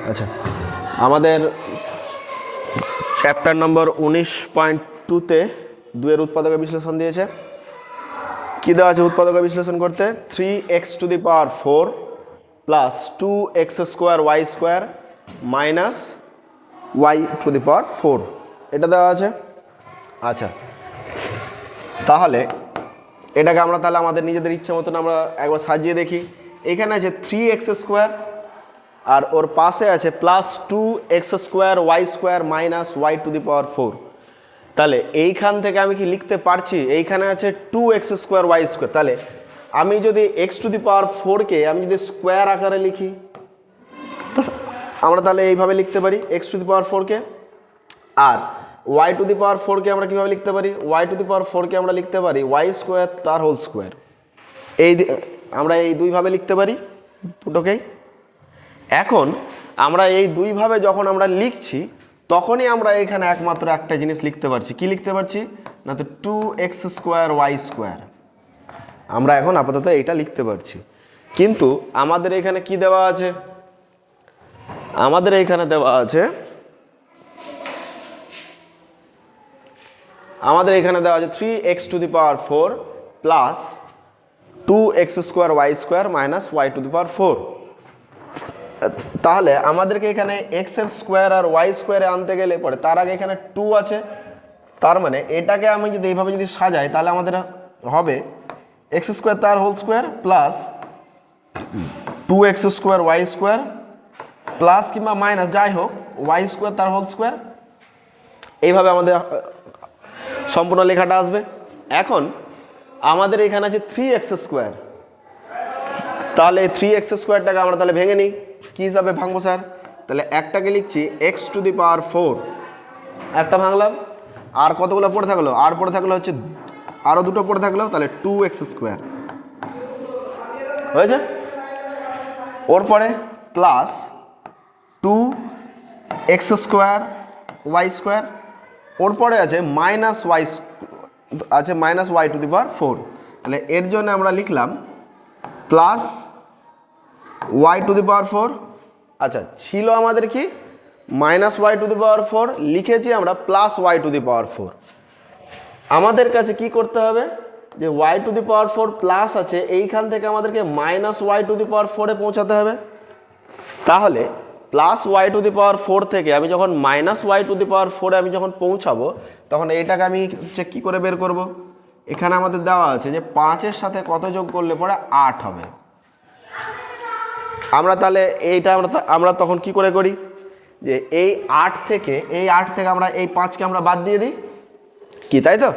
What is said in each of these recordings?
আচ্ছা, আমাদের চ্যাপ্টার নম্বর 19.2-তে 2-এর উৎপাদকের বিশ্লেষণ দিয়েছে। কী দেওয়া আছে উৎপাদকের বিশ্লেষণ করতে? 3x⁴ plus 2x² minus y⁴ এটা দেওয়া আছে। আচ্ছা, তাহলে এটাকে আমরা তাহলে আমাদের নিজেদের ইচ্ছে মতন আমরা একবার সাজিয়ে দেখি। এখানে আছে 3x² আর ওর পাশে আছে প্লাস 2x² মাইনাস y⁴। তাহলে এইখান থেকে আমি কি লিখতে পারছি? এইখানে আছে 2x²y²। তাহলে আমি যদি x⁴কে আমি যদি স্কোয়ার আকারে লিখি, আমরা তাহলে এইভাবে লিখতে পারি x⁴কে। আর y⁴কে আমরা কীভাবে লিখতে পারি? y⁴কে আমরা লিখতে পারি y² তার হোল স্কোয়ার। আমরা এই দুইভাবে লিখতে পারি দুটোকেই। এখন আমরা এই দুইভাবে যখন আমরা লিখছি তখনই আমরা এখানে একমাত্র একটা জিনিস লিখতে পারছি। কি লিখতে পারছি না? তো 2x²y²। আমরা এখন আপাতত এইটা লিখতে পারছি। কিন্তু আমাদের এখানে কি দেওয়া আছে? আমাদের এইখানে দেওয়া আছে আমাদের এখানে দেওয়া আছে 3x⁴ plus 2x²y² minus y⁴। তাহলে আমাদেরকে এখানে x-এর স্কোয়ার আর y² আনতে গেলে পরে তার আগে এখানে 2 আছে। তার মানে এটাকে আমি যদি এইভাবে যদি সাজাই তাহলে আমাদের হবে x² তার whole square plus 2x²y² plus কিংবা মাইনাস যাই হোক y² তার হোল স্কোয়ার। এইভাবে আমাদের সম্পূর্ণ লেখাটা আসবে। এখন আমাদের এখানে আছে 3x²। তাহলে এই 3x²টাকে আমরা তাহলে ভেঙে নিই। কী হিসাবে ভাঙবো স্যার? তাহলে একটাকে লিখছি x⁴, একটা ভাঙলাম। আর কতগুলো পড়ে থাকলো? আর পড়ে থাকলো হচ্ছে আরও দুটো পড়ে থাকলো, তাহলে 2x² হয়েছে। ওর পরে প্লাস 2x²y²। ওর পরে আছে মাইনাস y⁴। তাহলে এর জন্য আমরা লিখলাম প্লাস y⁴। আচ্ছা, ছিল আমাদের কি মাইনাস y⁴, লিখেছি আমরা প্লাস y⁴। আমাদের কাছে কি করতে হবে? যে y⁴ প্লাস আছে, এইখান থেকে আমাদেরকে মাইনাস y⁴ পৌঁছাতে হবে। তাহলে প্লাস y⁴ থেকে আমি যখন মাইনাস y⁴ আমি যখন পৌঁছাবো তখন এইটাকে আমি কী করে বের করব? এখানে আমাদের দেওয়া আছে যে 5-এর সাথে কত যোগ করলে পরে 8 হবে। আমরা তাহলে এইটা আমরা তখন কি করে করি? যে এই 8 থেকে আমরা এই 5কে আমরা বাদ দিয়ে দিই কি, তাই তো?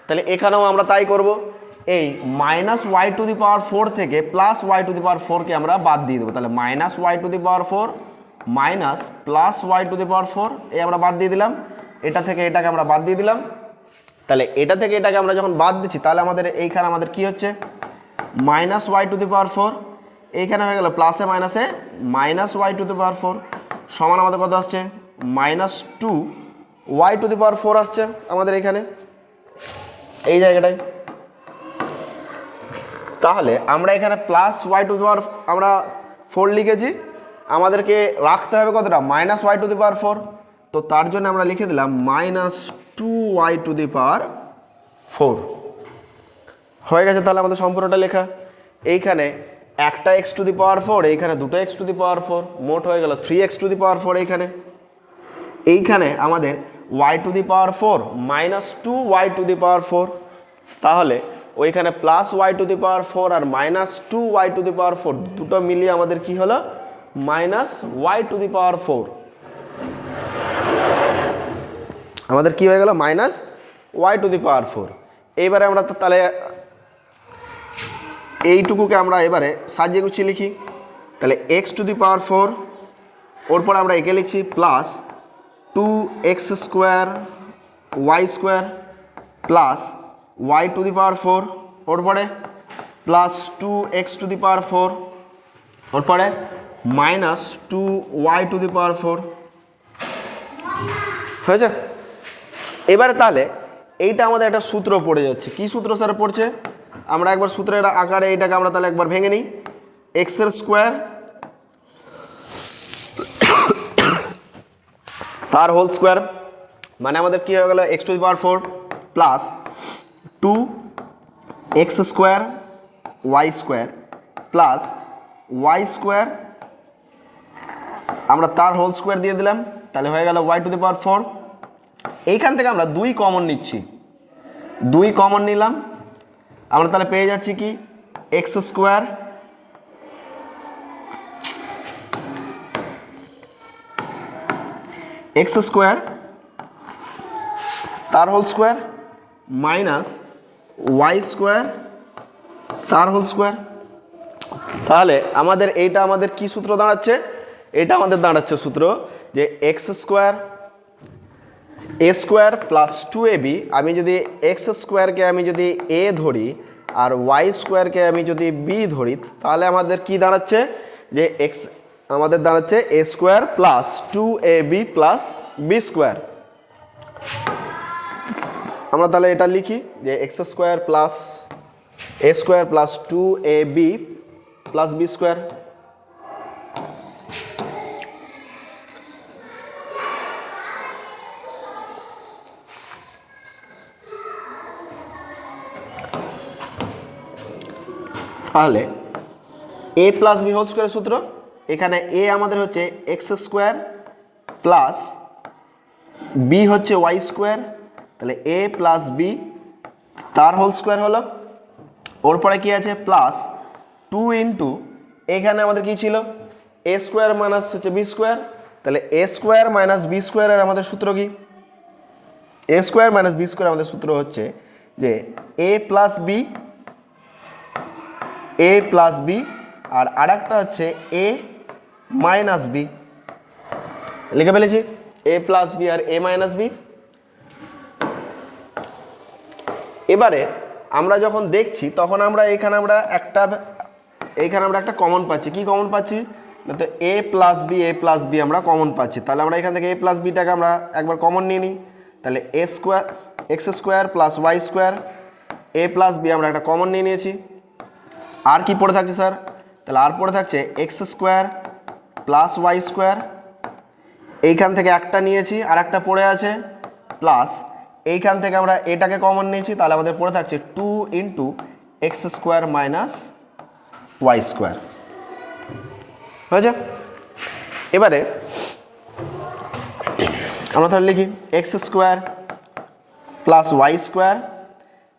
তাহলে এখানেও আমরা তাই করব। এই মাইনাস y⁴ থেকে প্লাস y⁴কে আমরা বাদ দিয়ে দেবো। তাহলে minus y⁴ minus plus y⁴ এই আমরা বাদ দিয়ে দিলাম। এটা থেকে এটাকে আমরা বাদ দিয়ে দিলাম। তাহলে এটা থেকে এটাকে আমরা যখন বাদ দিচ্ছি তাহলে আমাদের এইখানে আমাদের কি হচ্ছে? Minus y⁴। এইখানে হয়ে গেল প্লাসে মাইনাসে মাইনাস y⁴ সমান আমাদের কত আসছে? মাইনাস 2y⁴ আসছে আমাদের এখানে এই জায়গাটায়। তাহলে আমরা এখানে প্লাস y⁴ আমরা 4 লিখেছি, আমাদেরকে রাখতে হবে কতটা? Minus y⁴। তো তার জন্য আমরা লিখে দিলাম মাইনাস 2y⁴ হয়ে গেছে। তাহলে আমাদের সম্পূর্ণটা লেখা। এইখানে একটা x⁴, এইখানে দুটো x⁴, মোট হয়ে গেল 3x⁴ এইখানে আমাদের y⁴ মাইনাস 2y⁴। তাহলে ওইখানে প্লাস y⁴ আর মাইনাস 2y⁴ দুটো মিলিয়ে আমাদের কি হলো? Minus y⁴। আমাদের কি হয়ে গেল? Minus y⁴। এইবারে আমরা তাহলে এইটুকুকে আমরা এবারে সাজিয়ে গুছিয়ে লিখি। তাহলে x⁴, ওর পরে আমরা একে লিখছি প্লাস 2x² প্লাস y⁴, ওর পরে প্লাস 2x⁴, ওর পরে মাইনাস 2y⁴ হয়েছে। এবারে তাহলে এইটা আমাদের একটা সূত্র পড়ে যাচ্ছে। কি সূত্র স্যার পড়ছে? আমরা একবার সূত্রের আকারে এইটাকে আমরা তাহলে একবার ভেঙে নিই। x-এর স্কোয়ার তার হোল স্কোয়ার মানে আমাদের কি হয়ে গেল x to the power 4 plus 2 x square y square plus Y square আমরা তার হোল স্কোয়ার দিয়ে দিলাম, তাহলে হয়ে গেল ওয়াই টু দি পাওয়ার 4। এইখান থেকে আমরা 2 কমন নিচ্ছি, 2 কমন নিলাম, আমরা তাহলে পেয়ে যাচ্ছি কি এক্স স্কোয়ার তার whole square minus Y square তার হোল স্কোয়ার। তাহলে আমাদের এইটা আমাদের কি সূত্র দাঁড়াচ্ছে, এটা আমাদের দাঁড়াচ্ছে সূত্র যে এক্স স্কোয়ার এ স্কোয়ার প্লাস 2ab, আমি যদি এক্স স্কোয়ারকে আমি যদি এ ধরি আর ওয়াই স্কোয়ারকে আমি যদি বি ধরি, তাহলে আমাদের কি দাঁড়াচ্ছে যে এক্স আমাদের দাঁড়াচ্ছে A square plus 2ab plus B square. আমরা তাহলে এটা লিখি যে X square plus A square plus 2ab plus B square. তাহলে এ প্লাস বি হোল স্কোয়ারের সূত্র, এখানে এ আমাদের হচ্ছে এক্স স্কোয়ার প্লাস বি হচ্ছে ওয়াই স্কোয়ার, তাহলে এ প্লাস বি তার হোল স্কোয়ার হলো। ওর পরে কি আছে প্লাস 2 ইন্টু এখানে আমাদের কি ছিল এ স্কোয়ার মাইনাস হচ্ছে বি স্কোয়ার, তাহলে এ স্কোয়ার মাইনাস বি স্কোয়ারের আমাদের সূত্র কি, এ স্কোয়ার মাইনাস বি স্কোয়ার আমাদের সূত্র হচ্ছে যে এ প্লাস বি আর আরেকটা হচ্ছে এ মাইনাস বি, লিখে ফেলেছি এ প্লাস বি আর এ মাইনাস বি। এবারে আমরা যখন দেখছি তখন আমরা এখানে আমরা একটা কমন পাচ্ছি, কি কমন পাচ্ছি না, তো এ প্লাস বি আমরা কমন পাচ্ছি, তাহলে আমরা এখান থেকে এ প্লাস বিটাকে আমরা একবার কমন নিয়ে নিই, তাহলে X square plus Y square A plus B আমরা একটা কমন নিয়ে নিয়েছি। আর কি পড়ে থাকছে স্যার, তাহলে আর পড়ে থাকছে x square plus Y square, এইখান থেকে একটা নিয়েছি আর একটা পড়ে আছে, প্লাস এইখান থেকে আমরা এটাকে কমন নিয়েছি, তাহলে আমাদের পড়ে থাকছে 2 into X square minus Y square হয়েছে। এবারে আমরা তাহলে লিখি X square plus Y square,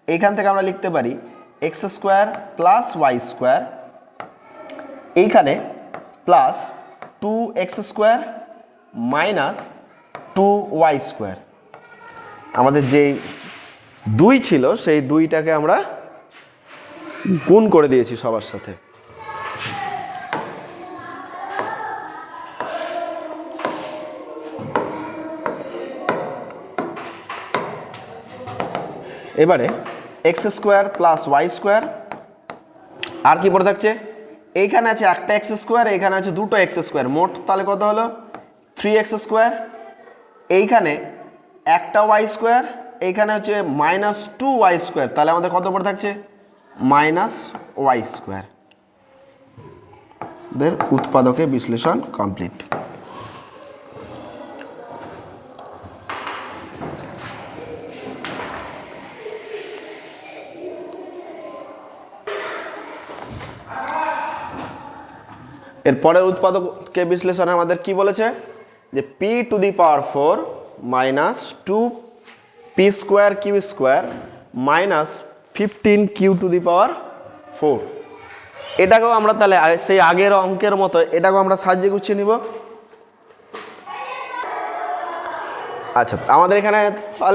এইখান থেকে আমরা লিখতে পারি X square plus Y square, এইখানে plus 2x square minus 2y square. আমাদের যেই 2 ছিল সেই 2টাকে আমরা গুণ করে দিয়েছি সবার সাথে। এবারে X square plus Y square, আর কি পড়ে থাকছে এইখানে আছে একটা এক্স স্কোয়ার, এইখানে আছে দুটো এক্স স্কোয়ার, মোট তাহলে কত হলো 3x স্কোয়ার, এইখানে একটা ওয়াই স্কোয়ার, এইখানে হচ্ছে মাইনাস 2y স্কোয়ার, তাহলে আমাদের কত পড়ে থাকছে মাইনাস ওয়াই স্কোয়ার। উৎপাদকে বিশ্লেষণ কমপ্লিট। এর পরের উৎপাদকে বিশ্লেষণে আমাদের কি বলেছে যে p to the power 4 minus 2p square Q square minus 15q to the power 4, এটাকেও আমরা তাহলে সেই আগের অঙ্কের মতো এটাকেও আমরা সাজিয়ে গুছিয়ে নিব। আচ্ছা, আমাদের এখানে তাহলে